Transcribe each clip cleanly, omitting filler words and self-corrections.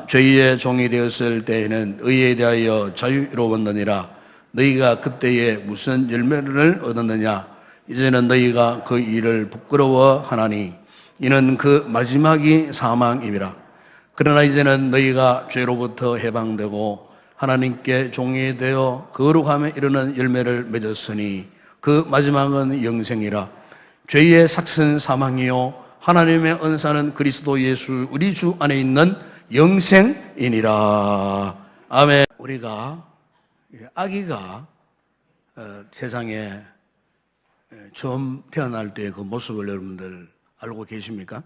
너희가 죄의 종이 되었을 때에는 의에 대하여 자유로웠느니라. 너희가 그때에 무슨 열매를 얻었느냐? 이제는 너희가 그 일을 부끄러워하나니 이는 그 마지막이 사망임이라. 그러나 이제는 너희가 죄로부터 해방되고 하나님께 종이 되어 거룩함에 이르는 열매를 맺었으니 그 마지막은 영생이라. 죄의 삭은 사망이요 하나님의 은사는 그리스도 예수 우리 주 안에 있는 영생이니라. 아멘. 우리가 아기가 세상에 처음 태어날 때의 그 모습을 여러분들 알고 계십니까?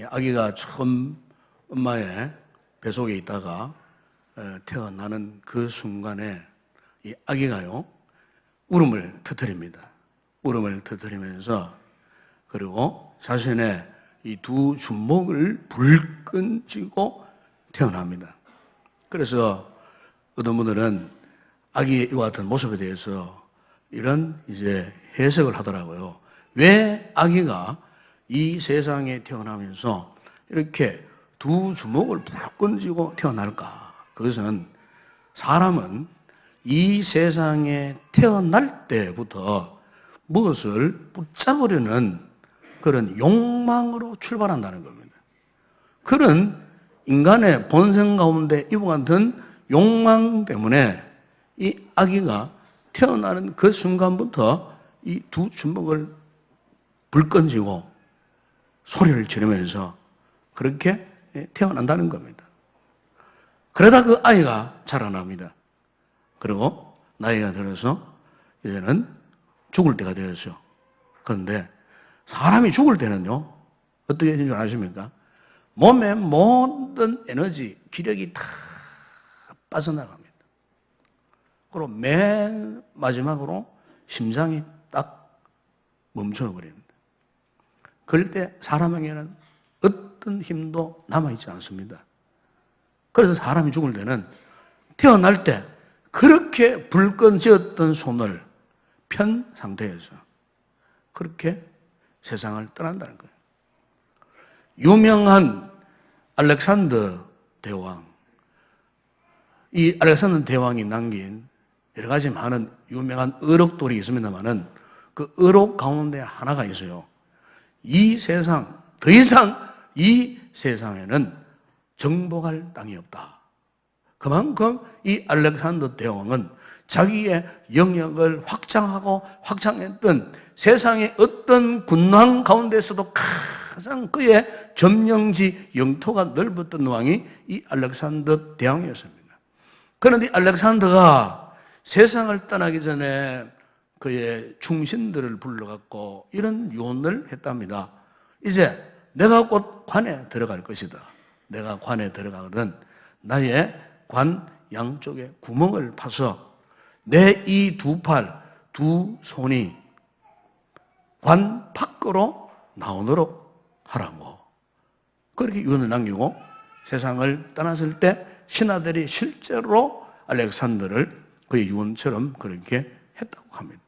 아기가 처음 엄마의 뱃속에 있다가 태어나는 그 순간에 이 아기가요 울음을 터뜨립니다. 울음을 터뜨리면서 그리고 자신의 이 두 주먹을 불끈 쥐고 태어납니다. 그래서 어떤 분들은 아기와 같은 모습에 대해서 이런 이제 해석을 하더라고요. 왜 아기가 이 세상에 태어나면서 이렇게 두 주먹을 불끈 쥐고 태어날까? 그것은 사람은 이 세상에 태어날 때부터 무엇을 붙잡으려는 그런 욕망으로 출발한다는 겁니다. 그런 인간의 본성 가운데 이와 같은 욕망 때문에 이 아기가 태어나는 그 순간부터 이 두 주먹을 불끈 쥐고 소리를 지르면서 그렇게 태어난다는 겁니다. 그러다 그 아이가 자라납니다. 그리고 나이가 들어서 이제는 죽을 때가 되었죠. 그런데 사람이 죽을 때는요, 어떻게 되는 줄 아십니까? 몸의 모든 에너지, 기력이 다 빠져나갑니다. 그리고 맨 마지막으로 심장이 딱 멈춰버립니다. 그럴 때 사람에게는 어떤 힘도 남아있지 않습니다. 그래서 사람이 죽을 때는 태어날 때 그렇게 불끈 쥐었던 손을 편 상태에서 그렇게 세상을 떠난다는 거예요. 유명한 알렉산더 대왕, 이 알렉산더 대왕이 남긴 여러 가지 많은 유명한 의록들이 있습니다만은 그 의록 가운데 하나가 있어요. 이 세상, 더 이상 이 세상에는 정복할 땅이 없다. 그만큼 이 알렉산더 대왕은 자기의 영역을 확장하고 확장했던 세상의 어떤 군왕 가운데서도 가장 그의 점령지 영토가 넓었던 왕이 이 알렉산더 대왕이었습니다. 그런데 알렉산더가 세상을 떠나기 전에 그의 충신들을 불러갖고 이런 유언을 했답니다. 이제 내가 곧 관에 들어갈 것이다. 내가 관에 들어가거든 나의 관 양쪽에 구멍을 파서 내 이 두 팔, 두 손이 관 밖으로 나오도록 하라고. 그렇게 유언을 남기고 세상을 떠났을 때 신하들이 실제로 알렉산더를 그의 유언처럼 그렇게 했다고 합니다.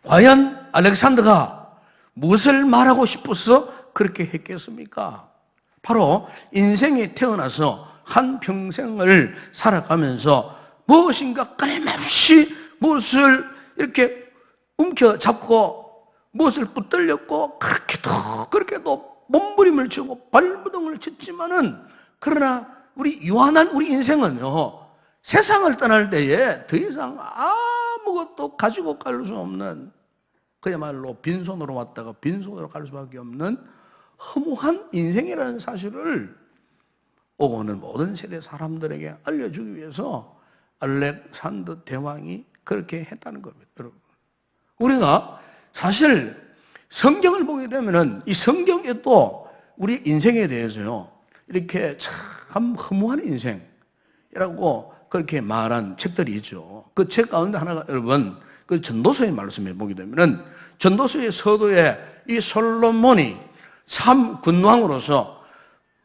과연 알렉산더가 무엇을 말하고 싶어서 그렇게 했겠습니까? 바로 인생에 태어나서 한 평생을 살아가면서 무엇인가 끊임없이 무엇을 이렇게 움켜잡고 무엇을 붙들렸고 그렇게도 몸부림을 치고 발버둥을 쳤지만은 그러나 우리 유한한 우리 인생은요 세상을 떠날 때에 더 이상 아무것도 가지고 갈 수 없는 그야말로 빈손으로 왔다가 빈손으로 갈 수밖에 없는 허무한 인생이라는 사실을 오고 오는 모든 세대 사람들에게 알려주기 위해서 알렉산더 대왕이 그렇게 했다는 겁니다. 여러분, 우리가 사실 성경을 보게 되면은 이 성경에도 우리 인생에 대해서요 이렇게 참 허무한 인생이라고 그렇게 말한 책들이 있죠. 그 책 가운데 하나가 여러분 그 전도서의 말씀에 보게 되면은 전도서의 서도에 이 솔로몬이 참 군왕으로서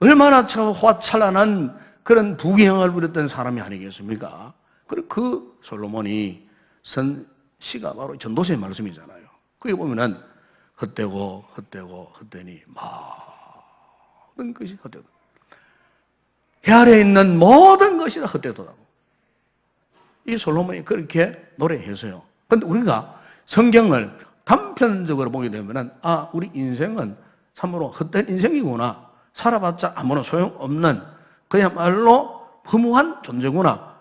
얼마나 참 화찬란한 그런 부귀영화를 부렸던 사람이 아니겠습니까? 그리고 그 솔로몬이 쓴 시가 바로 전도서의 말씀이잖아요. 거기 보면은 헛되고 헛되니 모든 것이 헛되고 해 아래에 있는 모든 것이 다 헛되도다. 이 솔로몬이 그렇게 노래해서요. 그런데 우리가 성경을 단편적으로 보게 되면은, 아, 우리 인생은 참으로 헛된 인생이구나. 살아봤자 아무런 소용없는 그야말로 허무한 존재구나.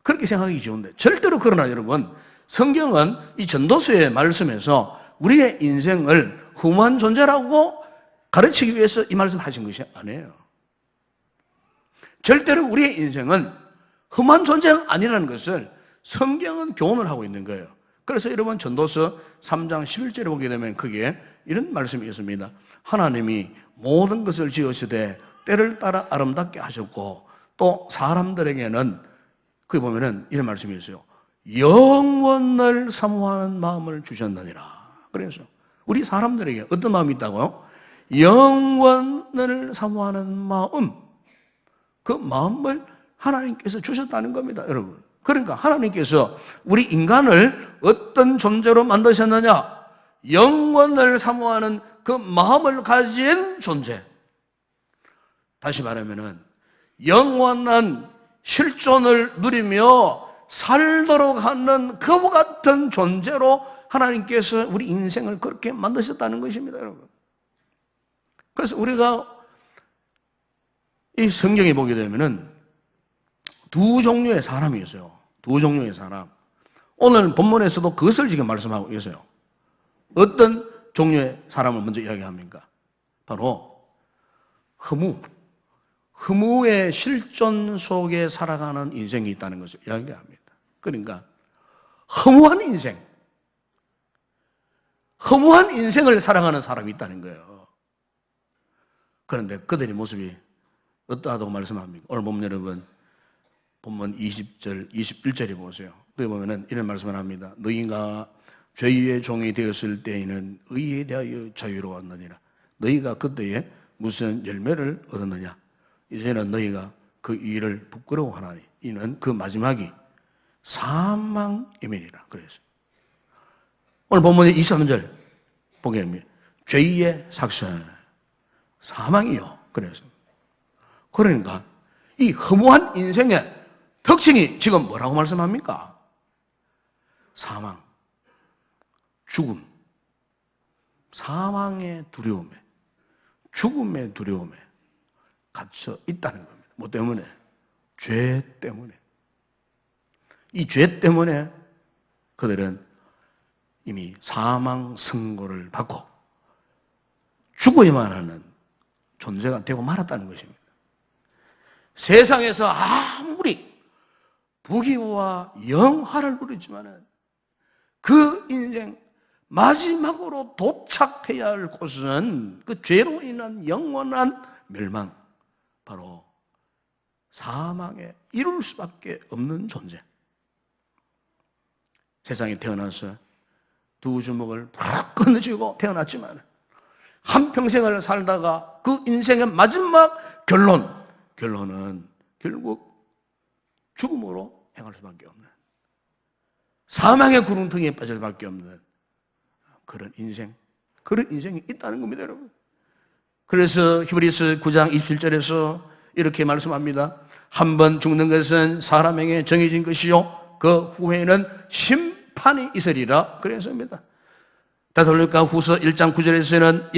그렇게 생각하기 좋은데, 절대로 그러나 여러분, 성경은 이 전도서의 말씀에서 우리의 인생을 허무한 존재라고 가르치기 위해서 이 말씀을 하신 것이 아니에요. 절대로 우리의 인생은 험한 존재가 아니라는 것을 성경은 교훈을 하고 있는 거예요. 그래서 여러분 전도서 3장 11절에 보게 되면 거기에 이런 말씀이 있습니다. 하나님이 모든 것을 지으시되 때를 따라 아름답게 하셨고 또 사람들에게는 거기 보면은 이런 말씀이 있어요. 영원을 사모하는 마음을 주셨느니라. 그래서 우리 사람들에게 어떤 마음이 있다고요? 영원을 사모하는 마음. 그 마음을 하나님께서 주셨다는 겁니다, 여러분. 그러니까 하나님께서 우리 인간을 어떤 존재로 만드셨느냐? 영원을 사모하는 그 마음을 가진 존재. 다시 말하면은 영원한 실존을 누리며 살도록 하는 그와 같은 존재로 하나님께서 우리 인생을 그렇게 만드셨다는 것입니다, 여러분. 그래서 우리가 이 성경에 보게 되면은 두 종류의 사람이 있어요. 두 종류의 사람. 오늘 본문에서도 그것을 지금 말씀하고 계세요. 어떤 종류의 사람을 먼저 이야기합니까? 바로 허무의 실존 속에 살아가는 인생이 있다는 것을 이야기합니다. 그러니까 허무한 인생을 살아가는 사람이 있다는 거예요. 그런데 그들의 모습이 어떠하다고 말씀합니까? 오늘 보면 여러분 본문 20절, 21절에 보세요. 거기 보면은 이런 말씀을 합니다. 너희가 죄의 종이 되었을 때에는 의에 대하여 자유로웠느니라. 너희가 그때에 무슨 열매를 얻었느냐? 이제는 너희가 그 일을 부끄러워하나니 이는 그 마지막이 사망이니라. 그래서 오늘 본문의 23절 보게 됩니다. 죄의 삭선 사망이요. 그래서 그러니까 이 허무한 인생의 특징이 지금 뭐라고 말씀합니까? 사망, 죽음, 사망의 두려움에, 죽음의 두려움에 갇혀 있다는 겁니다. 뭐 때문에? 죄 때문에. 이 죄 때문에 그들은 이미 사망 선고를 받고 죽어야만 하는 존재가 되고 말았다는 것입니다. 세상에서 아무리 부귀와 영화를 누리지만은 그 인생 마지막으로 도착해야 할 곳은 그 죄로 인한 영원한 멸망, 바로 사망에 이룰 수밖에 없는 존재. 세상에 태어나서 두 주먹을 팍 끊어지고 태어났지만 한평생을 살다가 그 인생의 마지막 결론은 결국 죽음으로 행할 수밖에 없는, 사망의 구렁텅이에 빠질 수밖에 없는 그런 인생이 있다는 겁니다, 여러분. 그래서 히브리서 9장 27절에서 이렇게 말씀합니다. 한 번 죽는 것은 사람에게 정해진 것이요 그 후에는 심판이 있으리라. 그랬습니다. 데살로니가 후서 1장 9절에서는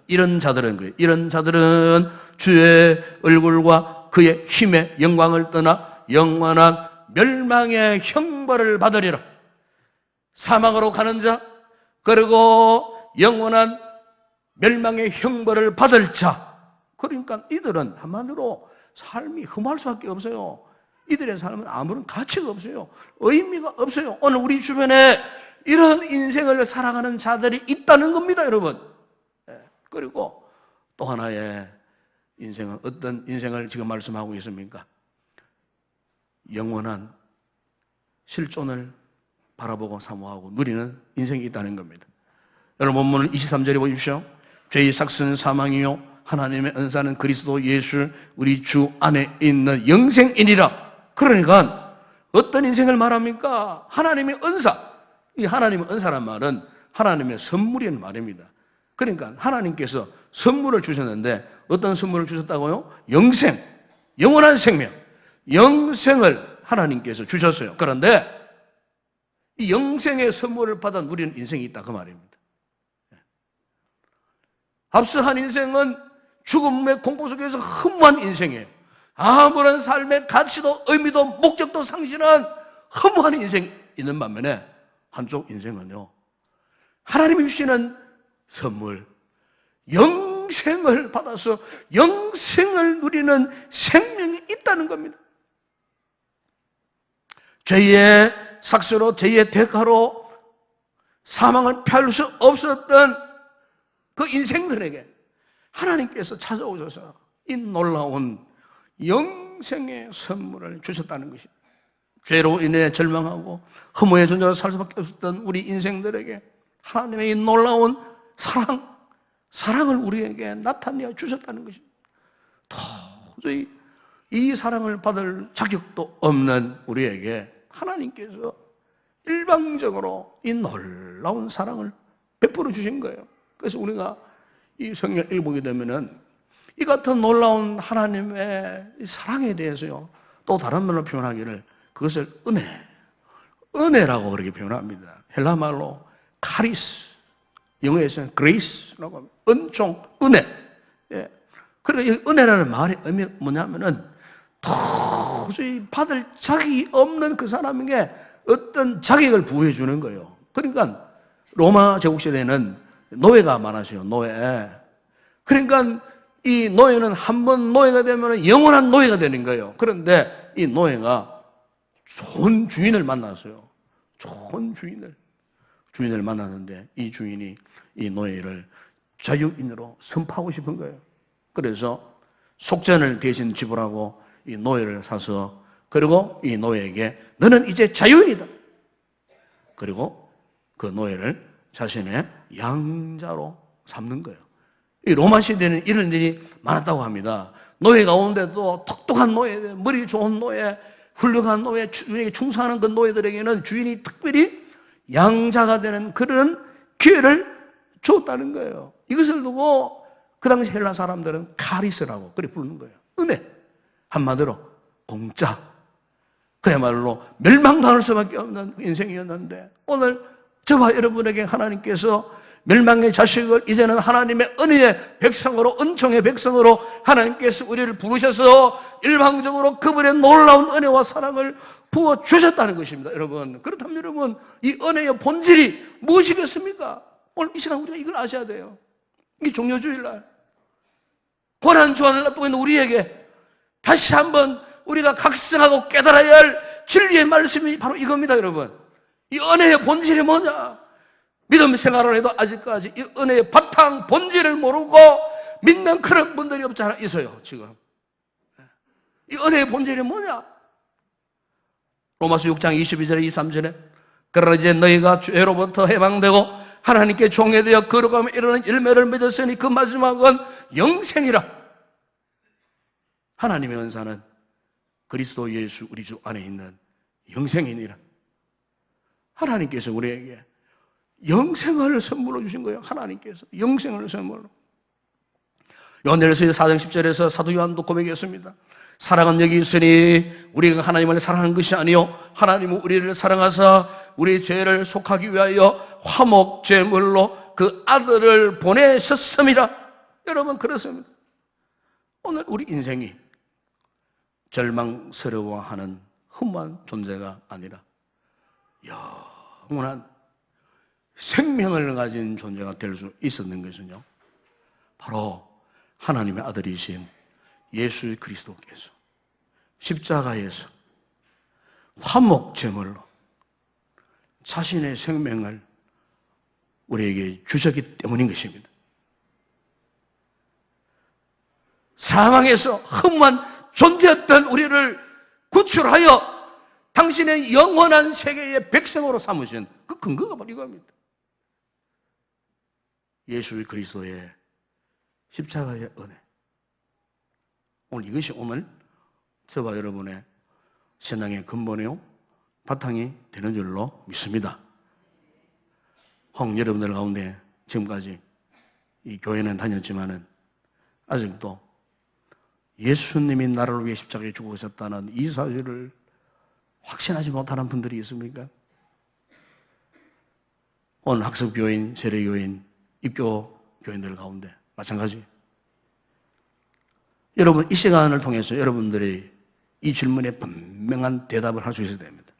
이런 자들은 주의 얼굴과 그의 힘의 영광을 떠나 영원한 멸망의 형벌을 받으리라. 사망으로 가는 자, 그리고 영원한 멸망의 형벌을 받을 자. 그러니까 이들은 한마디로 삶이 흠할 수밖에 없어요. 이들의 삶은 아무런 가치가 없어요. 의미가 없어요. 오늘 우리 주변에 이런 인생을 살아가는 자들이 있다는 겁니다, 여러분. 그리고 또 하나의 인생은 어떤 인생을 지금 말씀하고 있습니까? 영원한 실존을 바라보고 사모하고 누리는 인생이 있다는 겁니다. 여러분 본문을 23절에 보십시오. 죄의 삭은 사망이요 하나님의 은사는 그리스도 예수 우리 주 안에 있는 영생이니라. 그러니까 어떤 인생을 말합니까? 하나님의 은사. 이 하나님의 은사란 말은 하나님의 선물이라는 말입니다. 그러니까 하나님께서 선물을 주셨는데 어떤 선물을 주셨다고요? 영생. 영원한 생명, 영생을 하나님께서 주셨어요. 그런데 이 영생의 선물을 받아 누리는 인생이 있다 그 말입니다. 앞서 한 인생은 죽음의 공포 속에서 허무한 인생이에요. 아무런 삶의 가치도 의미도 목적도 상실한 허무한 인생이 있는 반면에 한쪽 인생은요, 하나님이 주시는 선물, 영생을 받아서 영생을 누리는 생명이 있다는 겁니다. 죄의 삭스로, 죄의 대가로 사망을 피할 수 없었던 그 인생들에게 하나님께서 찾아오셔서 이 놀라운 영생의 선물을 주셨다는 것입니다. 죄로 인해 절망하고 허무의 존재로 살 수밖에 없었던 우리 인생들에게 하나님의 이 놀라운 사랑을 우리에게 나타내어 주셨다는 것입니다. 도저히 이 사랑을 받을 자격도 없는 우리에게 하나님께서 일방적으로 이 놀라운 사랑을 베풀어 주신 거예요. 그래서 우리가 이 성경을 읽어보게 되면은 이 같은 놀라운 하나님의 사랑에 대해서요, 또 다른 말로 표현하기를 그것을 은혜라고 그렇게 표현합니다. 헬라 말로 카리스, 영어에서는 그레이스라고 합니다. 은총, 은혜. 예. 그러니까 이 은혜라는 말의 의미가 뭐냐면은 도저히 받을 자격이 없는 그 사람에게 어떤 자격을 부여해 주는 거예요. 그러니까 로마 제국시대에는 노예가 많았어요. 노예. 그러니까 이 노예는 한 번 노예가 되면 영원한 노예가 되는 거예요. 그런데 이 노예가 좋은 주인을 만났어요. 좋은 주인을 만났는데 이 주인이 이 노예를 자유인으로 선포하고 싶은 거예요. 그래서 속전을 대신 지불하고 이 노예를 사서, 그리고 이 노예에게 너는 이제 자유인이다. 그리고 그 노예를 자신의 양자로 삼는 거예요. 이 로마 시대는 이런 일이 많았다고 합니다. 노예 가운데도 똑똑한 노예, 머리 좋은 노예, 훌륭한 노예, 주인에게 충성하는 그 노예들에게는 주인이 특별히 양자가 되는 그런 기회를 줬다는 거예요. 이것을 두고 그 당시 헬라 사람들은 카리스라고 그렇게 부르는 거예요. 은혜. 한마디로 공짜. 그야말로 멸망당할 수밖에 없는 인생이었는데, 오늘 저와 여러분에게 하나님께서 멸망의 자식을 이제는 하나님의 은혜의 백성으로, 은총의 백성으로 하나님께서 우리를 부르셔서 일방적으로 그분의 놀라운 은혜와 사랑을 부어주셨다는 것입니다. 여러분, 그렇다면 여러분, 이 은혜의 본질이 무엇이겠습니까? 오늘 이 시간 우리가 이걸 아셔야 돼요. 이 종료주일날 고난주간을 납두고 있는 우리에게 다시 한번 우리가 각성하고 깨달아야 할 진리의 말씀이 바로 이겁니다. 여러분, 이 은혜의 본질이 뭐냐? 믿음 생활을 해도 아직까지 이 은혜의 바탕 본질을 모르고 믿는 그런 분들이 없지 않아 있어요. 지금 이 은혜의 본질이 뭐냐? 로마서 6장 22절에 23절에 그러나 이제 너희가 죄로부터 해방되고 하나님께 종회되어 거룩함에 이르는 열매를 맺었으니 그 마지막은 영생이라. 하나님의 은사는 그리스도 예수 우리 주 안에 있는 영생이니라. 하나님께서 우리에게 영생을 선물로 주신 거예요. 하나님께서 영생을 선물로. 요한일서 4장 10절에서 사도 요한도 고백했습니다. 사랑은 여기 있으니 우리가 하나님을 사랑하는 것이 아니요 하나님은 우리를 사랑하사 우리 죄를 속하기 위하여 화목 제물로 그 아들을 보내셨습니다. 여러분, 그렇습니다. 오늘 우리 인생이 절망스러워하는 흠한 존재가 아니라 영원한 생명을 가진 존재가 될 수 있었는 것은요, 바로 하나님의 아들이신 예수 그리스도께서 십자가에서 화목제물로 자신의 생명을 우리에게 주셨기 때문인 것입니다. 사망에서 흠한 존재였던 우리를 구출하여 당신의 영원한 세계의 백성으로 삼으신 그 근거가 바로 이겁니다. 예수 그리스도의 십자가의 은혜. 오늘 이것이 오늘 저와 여러분의 신앙의 근본이요 바탕이 되는 줄로 믿습니다. 혹 여러분들 가운데 지금까지 이 교회는 다녔지만은 아직도 예수님이 나를 위해 십자가에 죽으셨다는 이 사실을 확신하지 못하는 분들이 있습니까? 오늘 학습교인, 세례교인, 입교교인들 가운데 마찬가지. 여러분, 이 시간을 통해서 여러분들이 이 질문에 분명한 대답을 할 수 있어야 됩니다.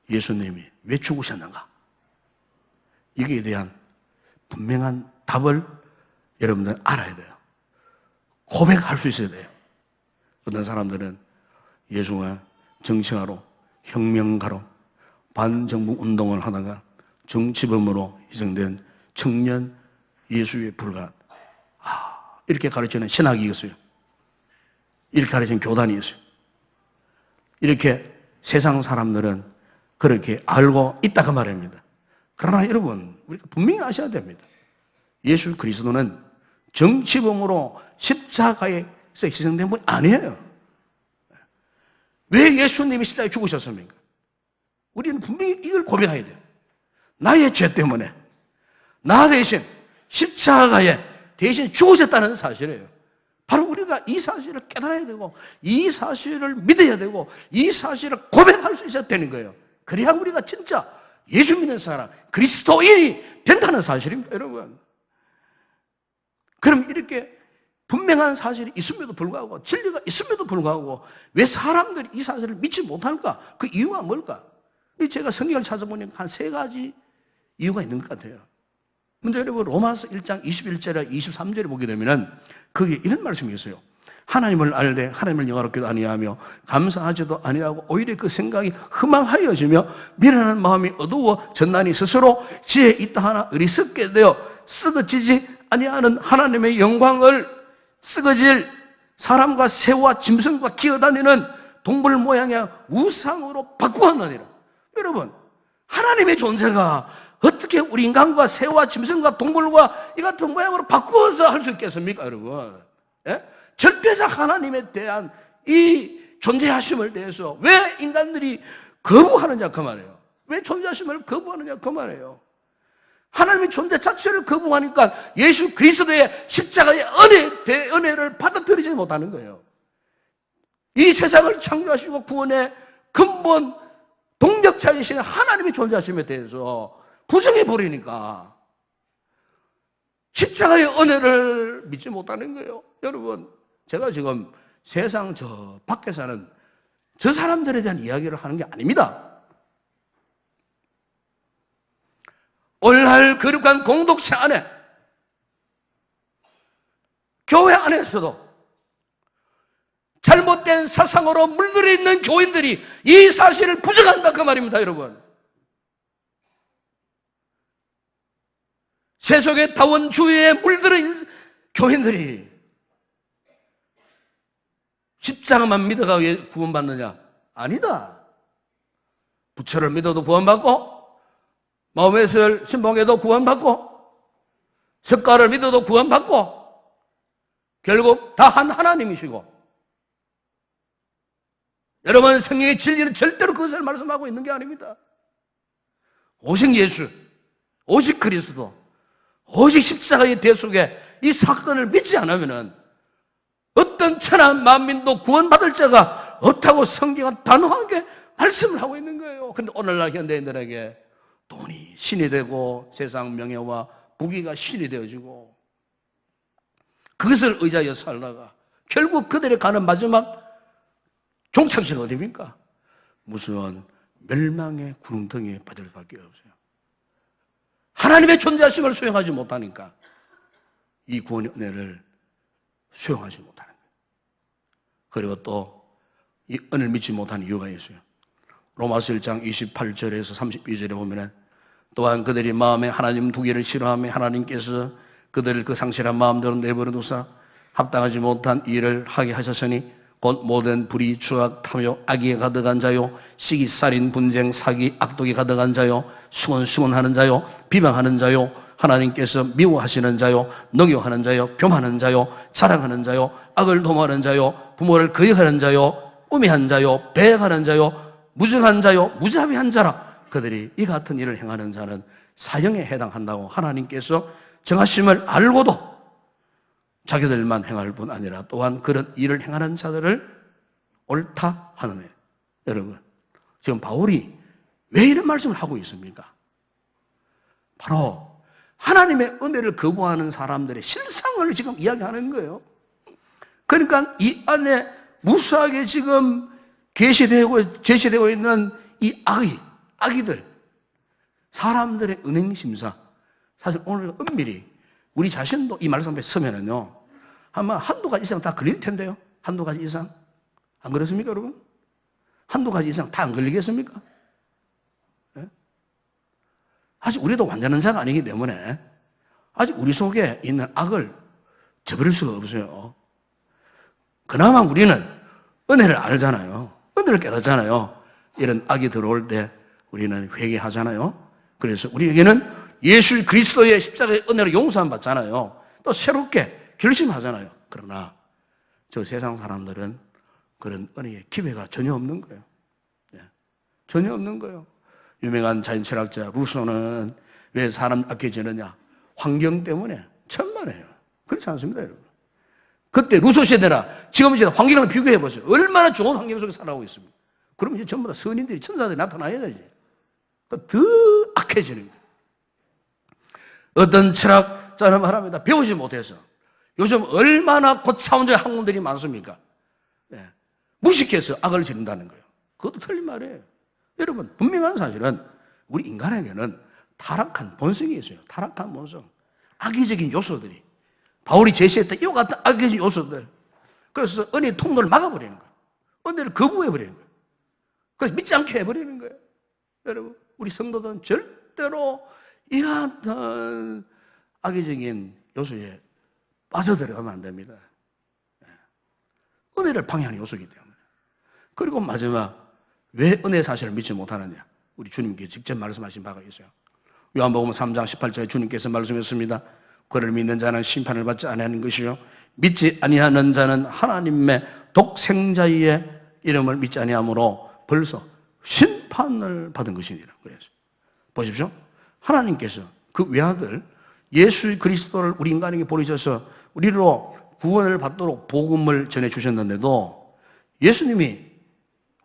예수님이 왜 죽으셨는가? 여기에 대한 분명한 답을 여러분들은 알아야 돼요. 고백할 수 있어야 돼요. 어떤 사람들은 예수가 정치가로, 혁명가로, 반정부 운동을 하다가 정치범으로 희생된 청년 예수에 불과한 이렇게 가르치는 신학이 있어요. 이렇게 가르치는 교단이 있어요. 이렇게 세상 사람들은 그렇게 알고 있다고 말합니다. 그러나 여러분, 우리가 분명히 아셔야 됩니다. 예수 그리스도는 정치범으로 십자가에서 희생된 분이 아니에요. 왜 예수님이 십자가에 죽으셨습니까? 우리는 분명히 이걸 고백해야 돼요. 나의 죄 때문에 나 대신 십자가에 대신 죽으셨다는 사실이에요. 바로 우리가 이 사실을 깨달아야 되고 이 사실을 믿어야 되고 이 사실을 고백할 수 있어야 되는 거예요. 그래야 우리가 진짜 예수 믿는 사람, 그리스도인이 된다는 사실입니다, 여러분. 그럼 이렇게 분명한 사실이 있음에도 불구하고 진리가 있음에도 불구하고 왜 사람들이 이 사실을 믿지 못할까? 그 이유가 뭘까? 제가 성경을 찾아보니까 한 3가지 이유가 있는 것 같아요. 근데 여러분, 로마서 1장 21절에 23절에 보게 되면은 거기에 이런 말씀이 있어요. 하나님을 알되 하나님을 영화롭게도 아니하며 감사하지도 아니하고 오히려 그 생각이 허망하여지며 미련한 마음이 어두워 전난이 스스로 지혜 있다 하나 어리석게 되어 썩어지지 아니하는 하나님의 영광을 썩어질 사람과 새와 짐승과 기어다니는 동물 모양의 우상으로 바꾸었느니라. 여러분, 하나님의 존재가 어떻게 우리 인간과 새와 짐승과 동물과 이 같은 모양으로 바꾸어서 할 수 있겠습니까, 여러분? 예? 절대적 하나님에 대한 이 존재하심을 대해서 왜 인간들이 거부하느냐 그 말이에요. 왜 존재하심을 거부하느냐 그 말이에요. 하나님의 존재 자체를 거부하니까 예수 그리스도의 십자가의 은혜를 받아들이지 못하는 거예요. 이 세상을 창조하시고 구원의 근본 동력자이신 하나님의 존재하심에 대해서 부정해버리니까 십자가의 은혜를 믿지 못하는 거예요. 여러분, 제가 지금 세상 저 밖에 사는 저 사람들에 대한 이야기를 하는 게 아닙니다. 오늘날 거룩한 공동체 안에, 교회 안에서도 잘못된 사상으로 물들어 있는 교인들이 이 사실을 부정한다 그 말입니다, 여러분. 세속의 다원주의에 물들어 있는 교인들이 십자가만 믿어가 왜 구원받느냐? 아니다. 부처를 믿어도 구원받고 마음에서 신봉해도 구원받고 석가를 믿어도 구원받고 결국 다 한 하나님이시고, 여러분, 성경의 진리는 절대로 그것을 말씀하고 있는 게 아닙니다. 오직 예수, 오직 그리스도, 오직 십자가의 대속에 이 사건을 믿지 않으면은 어떤 천한 만민도 구원받을 자가 없다고 성경은 단호하게 말씀을 하고 있는 거예요. 근데 오늘날 현대인들에게 돈이 신이 되고 세상 명예와 부귀가 신이 되어지고 그것을 의지하여 살다가 결국 그들이 가는 마지막 종착지는 어디입니까? 무슨 멸망의 구렁텅이에 빠질 수밖에 없어요. 하나님의 존재하심을 수용하지 못하니까 이 구원의 은혜를 수용하지 못하는 거예요. 그리고 또 이 은혜를 믿지 못하는 이유가 있어요. 로마서 1장 28절에서 32절에 보면은 또한 그들이 마음에 하나님 두 개를 싫어하며 하나님께서 그들을 그 상실한 마음대로 내버려 두사 합당하지 못한 일을 하게 하셨으니 곧 모든 불의, 추악, 탐욕, 악의에 가득한 자요, 시기, 살인, 분쟁, 사기, 악독이 가득한 자요, 수곤수곤하는 자요, 비방하는 자요, 하나님께서 미워하시는 자요, 녹여하는 자요, 교만하는 자요, 자랑하는 자요, 악을 도모하는 자요, 부모를 거역하는 자요, 우매한 자요, 배역하는 자요, 무증한 자요, 무자비한 자라. 그들이 이 같은 일을 행하는 자는 사형에 해당한다고 하나님께서 정하심을 알고도 자기들만 행할 뿐 아니라 또한 그런 일을 행하는 자들을 옳다 하느니. 여러분, 지금 바울이 왜 이런 말씀을 하고 있습니까? 바로 하나님의 은혜를 거부하는 사람들의 실상을 지금 이야기하는 거예요. 그러니까 이 안에 무수하게 지금 제시되고 있는 이 악의들, 사람들의 은행심사, 사실 오늘 은밀히 우리 자신도 이 말씀 앞에 서면은요, 아마 한두 가지 이상 다 걸릴 텐데요. 한두 가지 이상. 안 그렇습니까, 여러분? 한두 가지 이상 다 안 걸리겠습니까? 네? 아직 우리도 완전한 자가 아니기 때문에 아직 우리 속에 있는 악을 저버릴 수가 없어요. 그나마 우리는 은혜를 알잖아요. 은혜를 깨닫잖아요. 이런 악이 들어올 때 우리는 회개하잖아요. 그래서 우리에게는 예수 그리스도의 십자가의 은혜로 용서함 받잖아요. 또 새롭게 결심하잖아요. 그러나 저 세상 사람들은 그런 은혜의 기회가 전혀 없는 거예요. 네. 전혀 없는 거예요. 유명한 자연철학자 루소는 왜 사람 악해지느냐? 환경 때문에 천만에요. 그렇지 않습니다, 여러분. 그때 루소 시대나 지금 시대 환경을 비교해 보세요. 얼마나 좋은 환경 속에 살아가고 있습니다. 그러면 이제 전부 다 선인들이, 천사들이 나타나야지. 더 악해지는 거예요. 어떤 철학자는 말합니다. 배우지 못해서. 요즘 얼마나 고차원적 학문들이 많습니까? 네. 무식해서 악을 지른다는 거예요. 그것도 틀린 말이에요. 여러분, 분명한 사실은 우리 인간에게는 타락한 본성이 있어요. 타락한 본성. 악의적인 요소들이. 바울이 제시했던 이와 같은 악의적인 요소들. 그래서 은혜의 통로를 막아버리는 거예요. 은혜를 거부해버리는 거예요. 그래서 믿지 않게 해버리는 거예요. 여러분, 우리 성도들은 절대로 이 같은 악의적인 요소에 빠져들어가면 안 됩니다. 은혜를 방해하는 요소이기 때문에. 그리고 마지막, 왜 은혜 사실을 믿지 못하느냐? 우리 주님께 직접 말씀하신 바가 있어요. 요한복음 3장 18절에 주님께서 말씀했습니다. 그를 믿는 자는 심판을 받지 아니하는 것이요 믿지 아니하는 자는 하나님의 독생자의 이름을 믿지 아니하므로 벌써 심판을 받은 것이니라. 그래서 보십시오. 하나님께서 그 외아들 예수 그리스도를 우리 인간에게 보내셔서 우리로 구원을 받도록 복음을 전해주셨는데도 예수님이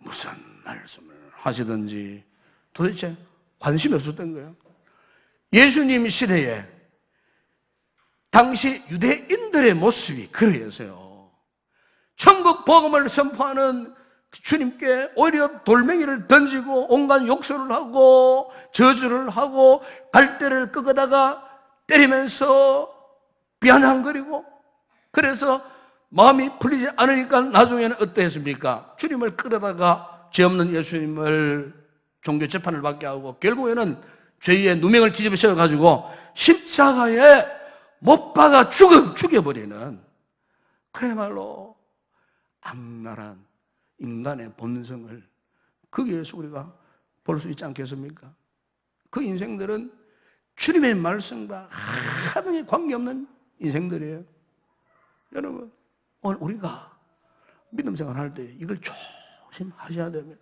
무슨 말씀을 하시든지 도대체 관심이 없었던 거예요. 예수님 시대에 당시 유대인들의 모습이 그러해서요. 천국 복음을 선포하는 주님께 오히려 돌멩이를 던지고 온갖 욕설을 하고 저주를 하고 갈대를 끄거다가 때리면서 비아냥거리고, 그래서 마음이 풀리지 않으니까 나중에는 어떠했습니까? 주님을 끌어다가 죄 없는 예수님을 종교 재판을 받게 하고 결국에는 죄의 누명을 뒤집어 씌워가지고 십자가에 못 박아 죽여버리는 그야말로 악랄한 인간의 본성을 거기에서 우리가 볼 수 있지 않겠습니까? 그 인생들은 주님의 말씀과 하등에 관계없는 인생들이에요. 여러분, 오늘 우리가 믿음 생활할 때 이걸 조심하셔야 됩니다.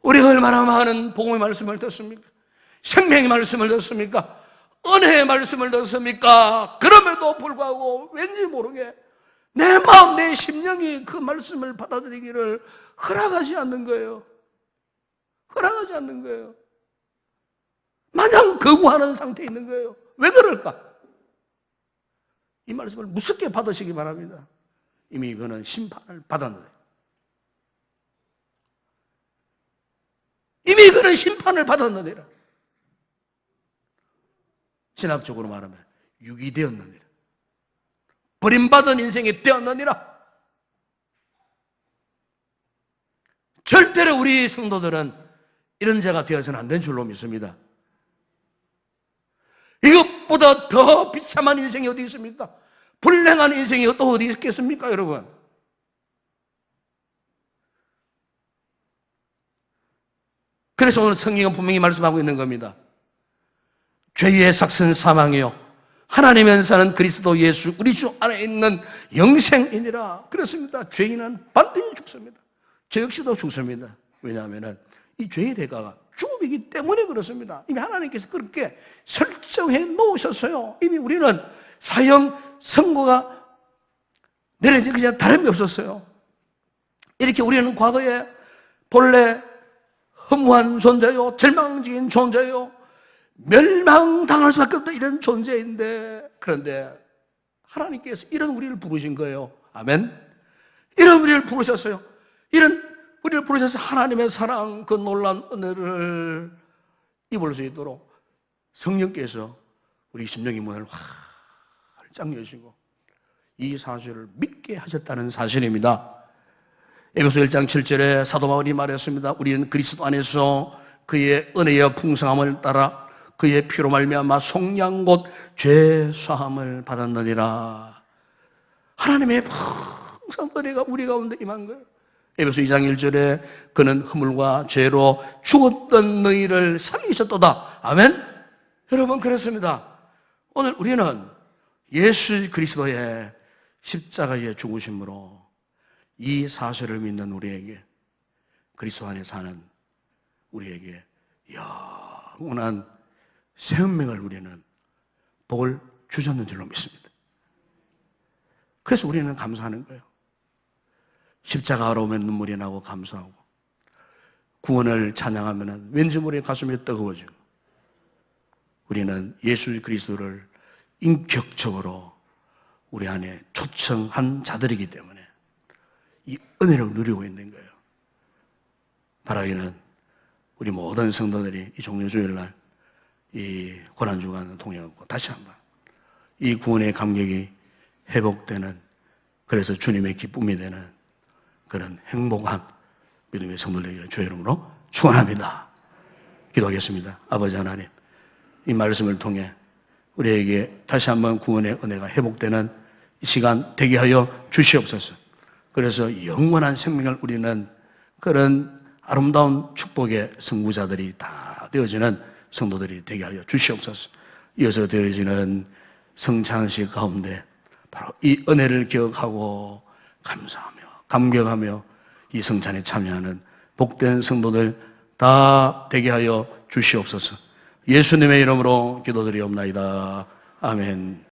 우리가 얼마나 많은 복음의 말씀을 듣습니까? 생명의 말씀을 듣습니까? 은혜의 말씀을 듣습니까? 그럼에도 불구하고 왠지 모르게 내 마음, 내 심령이 그 말씀을 받아들이기를 허락하지 않는 거예요. 허락하지 않는 거예요. 마냥 거부하는 상태에 있는 거예요. 왜 그럴까? 이 말씀을 무섭게 받으시기 바랍니다. 이미 그는 심판을 받았는데. 이미 그는 심판을 받았느니라. 신학적으로 말하면 유기되었느니라. 버림받은 인생이 되었느니라. 절대로 우리 성도들은 이런 자가 되어서는 안 된 줄로 믿습니다. 이것보다 더 비참한 인생이 어디 있습니까? 불행한 인생이 또 어디 있겠습니까, 여러분? 그래서 오늘 성경은 분명히 말씀하고 있는 겁니다. 죄의 삭은 사망이요 하나님의 사는 그리스도 예수 우리 주 안에 있는 영생이니라. 그렇습니다. 죄인은 반드시 죽습니다. 저 역시도 죽습니다. 왜냐하면 이 죄의 대가가 죽음이기 때문에 그렇습니다. 이미 하나님께서 그렇게 설정해 놓으셨어요. 이미 우리는 사형 선고가 내려진 그냥 다름이 없었어요. 이렇게 우리는 과거에 본래 허무한 존재요, 절망적인 존재요, 멸망당할 수밖에 없던 이런 존재인데, 그런데 하나님께서 이런 우리를 부르신 거예요. 아멘. 이런 우리를 부르셨어요. 이런 우리를 부르셔서 하나님의 사랑, 그 놀라운 은혜를 입을 수 있도록 성령께서 우리 심령의 문을 활짝 여시고 이 사실을 믿게 하셨다는 사실입니다. 에베소 1장 7절에 사도 바울이 말했습니다. 우리는 그리스도 안에서 그의 은혜의 풍성함을 따라 그의 피로 말미암아 속량 곧 죄 사함을 받았느니라. 하나님의 풍성한 은혜가 우리 가운데 임한 거예요. 에베소 2장 1절에 그는 허물과 죄로 죽었던 너희를 살리셨도다. 아멘. 여러분, 그렇습니다. 오늘 우리는 예수 그리스도의 십자가의 죽으심으로 이 사실을 믿는 우리에게, 그리스도 안에 사는 우리에게 영원한 새 운명을 우리는 복을 주셨는 줄로 믿습니다. 그래서 우리는 감사하는 거예요. 십자가로 오면 눈물이 나고 감사하고, 구원을 찬양하면 왠지 모르게 가슴이 뜨거워지고, 우리는 예수 그리스도를 인격적으로 우리 안에 초청한 자들이기 때문에 이 은혜를 누리고 있는 거예요. 바라기는 우리 모든 성도들이 이 종료주일날 이 고난주간을 통해서 다시 한번 이 구원의 감격이 회복되는, 그래서 주님의 기쁨이 되는 그런 행복한 믿음의 성도들 되기를 주의 이름으로 축원합니다. 기도하겠습니다. 아버지 하나님, 이 말씀을 통해 우리에게 다시 한번 구원의 은혜가 회복되는 이 시간 되게 하여 주시옵소서. 그래서 영원한 생명을 우리는 그런 아름다운 축복의 선구자들이 다 되어지는 성도들이 되게 하여 주시옵소서. 이어서 되어지는 성찬식 가운데 바로 이 은혜를 기억하고 감사하며 감격하며 이 성찬에 참여하는 복된 성도들 다 되게 하여 주시옵소서. 예수님의 이름으로 기도드리옵나이다. 아멘.